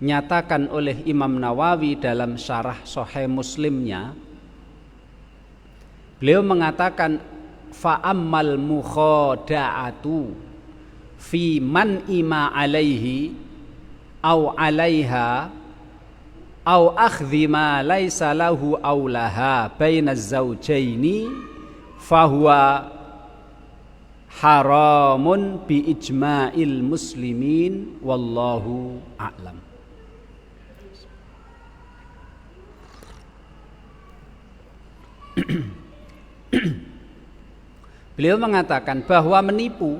nyatakan oleh Imam Nawawi dalam syarah Sahih Muslimnya. Beliau mengatakan fa'ammal mukhada'atu fi man ima alaihi au alaiha au akhdhi ma laisa lahu aw laha bainaz zawjaini fahuwa haramun bi ijma'il muslimin wallahu a'lam. Beliau mengatakan bahwa menipu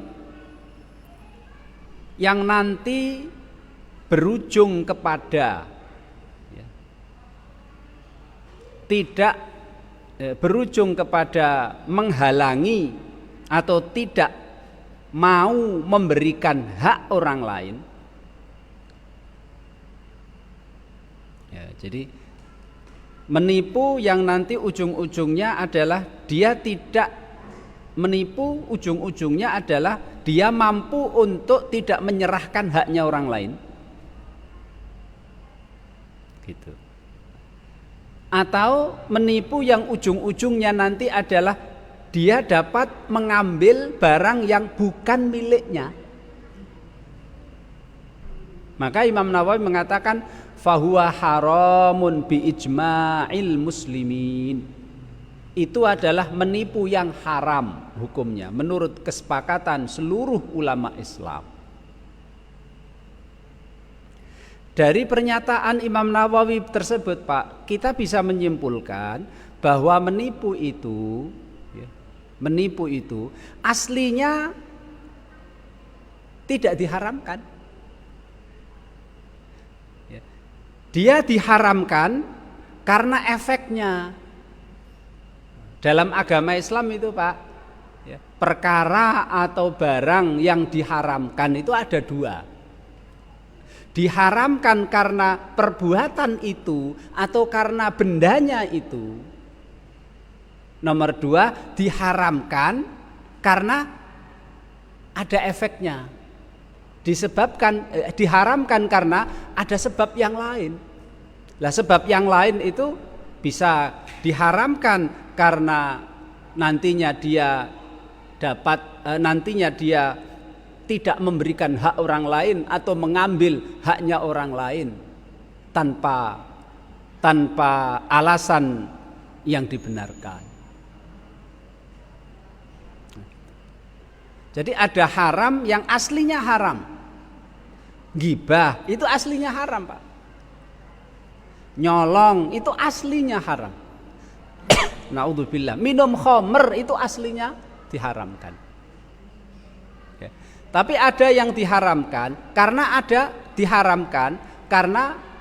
yang nanti berujung kepada tidak berujung kepada menghalangi atau tidak mau memberikan hak orang lain. Ya, jadi menipu yang nanti ujung-ujungnya adalah dia tidak menipu, ujung-ujungnya adalah dia mampu untuk tidak menyerahkan haknya orang lain. Gitu. Atau menipu yang ujung-ujungnya nanti adalah dia dapat mengambil barang yang bukan miliknya. Maka Imam Nawawi mengatakan fahuwa haramun bi ijma'il muslimin. Itu adalah menipu yang haram hukumnya menurut kesepakatan seluruh ulama Islam. Dari pernyataan Imam Nawawi tersebut, Pak, kita bisa menyimpulkan bahwa menipu itu aslinya tidak diharamkan. Dia diharamkan karena efeknya. Dalam agama Islam itu, Pak, perkara atau barang yang diharamkan itu ada dua. Diharamkan karena perbuatan itu atau karena bendanya itu. Nomor dua, diharamkan karena ada efeknya. Diharamkan karena ada sebab yang lain. Lah sebab yang lain itu bisa diharamkan karena nantinya dia tidak memberikan hak orang lain atau mengambil haknya orang lain tanpa alasan yang dibenarkan. Jadi ada haram yang aslinya haram. Ghibah itu aslinya haram, Pak. Nyolong itu aslinya haram. Naudzubillah. Minum khamr itu aslinya diharamkan. Ya. Tapi ada yang diharamkan karena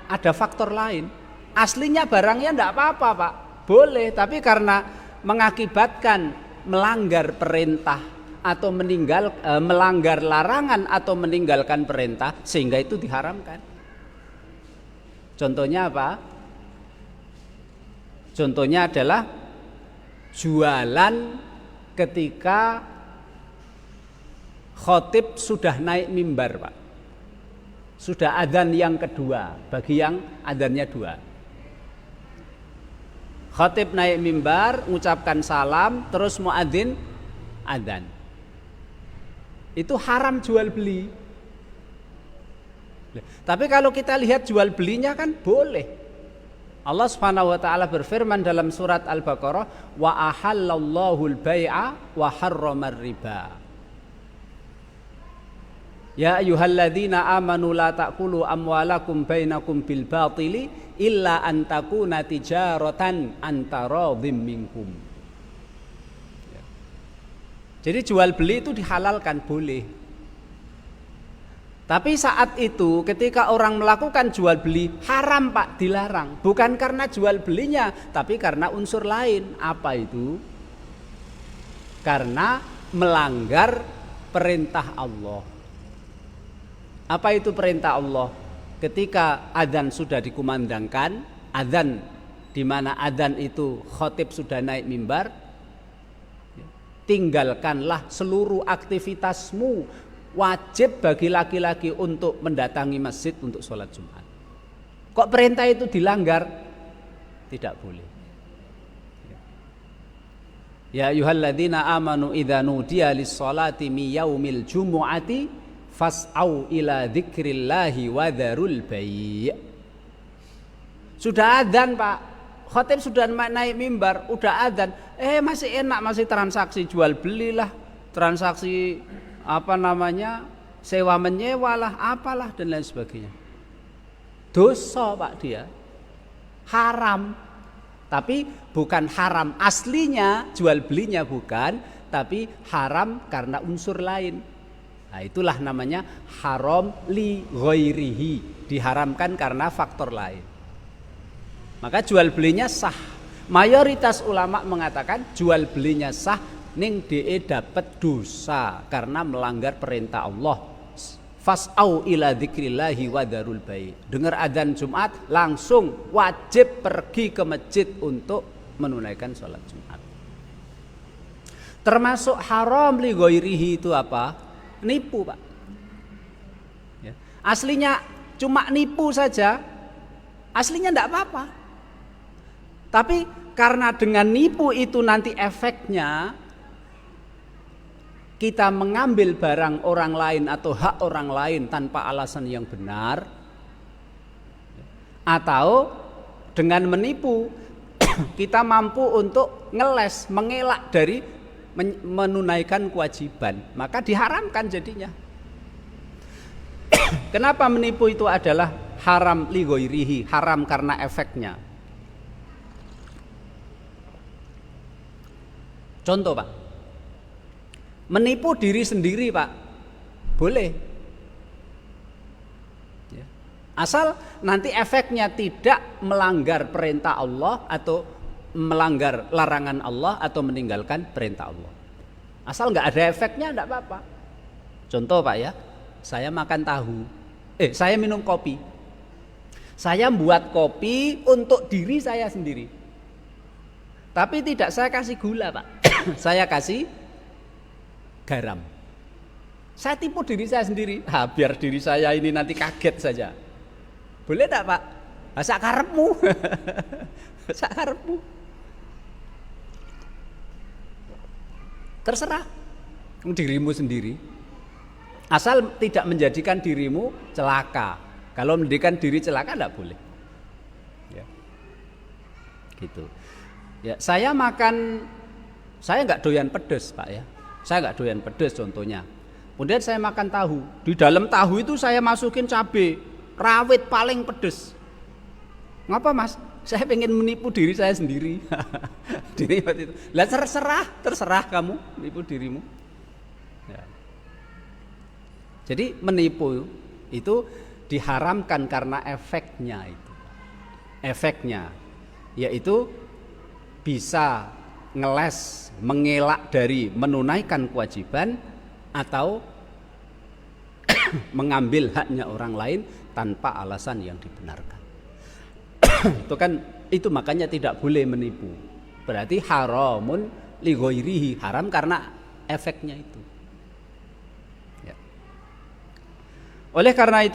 ada faktor lain. Aslinya barangnya enggak apa-apa, Pak. Boleh, tapi karena mengakibatkan melanggar perintah atau melanggar larangan atau meninggalkan perintah sehingga itu diharamkan. Contohnya apa? Contohnya adalah jualan ketika khotib sudah naik mimbar, Pak. Sudah adzan yang kedua bagi yang adzannya dua. Khotib naik mimbar, mengucapkan salam, terus muadzin adzan. Itu haram jual beli. Tapi kalau kita lihat jual belinya kan boleh. Allah Subhanahu wa taala berfirman dalam surat Al-Baqarah, wa ahallallahu al-bai'a wa harramar riba. Ya ayyuhalladzina amanu la ta'kulu amwalakum bainakum bil batili illa an takuna tijaratan antaradhim minkum. Jadi jual beli itu dihalalkan, boleh. Tapi saat itu ketika orang melakukan jual beli haram, Pak, dilarang. Bukan karena jual belinya, tapi karena unsur lain. Apa itu? Karena melanggar perintah Allah. Apa itu perintah Allah? Ketika adzan sudah dikumandangkan, adzan di mana adzan itu khotib sudah naik mimbar, tinggalkanlah seluruh aktivitasmu. Wajib bagi laki-laki untuk mendatangi masjid untuk sholat Jumat. Kok perintah itu dilanggar? Tidak boleh. Ya ayyuhalladzina amanu idza nudiya lis-sholati mi yaumil jumu'ati fas'au ila dzikrillahi wa dzarul bai'. Sudah adzan, Pak. Khatib sudah naik mimbar, udah adzan. Masih enak, masih transaksi jual belilah, transaksi sewa menyewa lah, apalah dan lain sebagainya. Dosa, Pak, dia. Haram. Tapi bukan haram aslinya, jual belinya bukan, tapi haram karena unsur lain. Nah, itulah namanya haram li ghairihi, diharamkan karena faktor lain. Maka jual belinya sah. Mayoritas ulama mengatakan jual belinya sah, ning DE dapat dosa karena melanggar perintah Allah. Fas'au ila dzikrillahi wa dzarul bai'. Dengar adzan Jumat langsung wajib pergi ke masjid untuk menunaikan sholat Jumat. Termasuk haram li ghairihi itu apa? Nipu, Pak. Ya. Aslinya cuma nipu saja, aslinya enggak apa-apa. Tapi karena dengan nipu itu nanti efeknya kita mengambil barang orang lain atau hak orang lain tanpa alasan yang benar, atau dengan menipu kita mampu untuk ngeles, mengelak dari menunaikan kewajiban, maka diharamkan jadinya. Kenapa menipu itu adalah haram li ghairihi, haram karena efeknya. Contoh, Pak. Menipu diri sendiri, Pak, boleh ya. Asal nanti efeknya tidak melanggar perintah Allah atau melanggar larangan Allah atau meninggalkan perintah Allah. Asal nggak ada efeknya enggak apa-apa. Contoh, Pak, ya, saya makan tahu, saya minum kopi. Saya buat kopi untuk diri saya sendiri, tapi tidak saya kasih gula, Pak. Saya kasih garam. Saya tipu diri saya sendiri. Biar diri saya ini nanti kaget saja. Boleh enggak, Pak? Sak karepmu. Sak karepmu. Terserah dirimu sendiri. Asal tidak menjadikan dirimu celaka. Kalau menjadikan diri celaka enggak boleh. Ya. Gitu. Ya, saya enggak doyan pedes, Pak, ya. Saya nggak doyan pedas contohnya. Kemudian saya makan tahu. Di dalam tahu itu saya masukin cabai rawit paling pedas. Ngapa, Mas? Saya pengen menipu diri saya sendiri. Diri waktu itu. Lah terserah kamu menipu dirimu. Ya. Jadi menipu itu diharamkan karena efeknya itu. Efeknya yaitu bisa ngeles, mengelak dari menunaikan kewajiban atau mengambil haknya orang lain tanpa alasan yang dibenarkan. Itu makanya tidak boleh menipu. Berarti haramun li ghairihi, haram karena efeknya itu. Ya. Oleh karena itu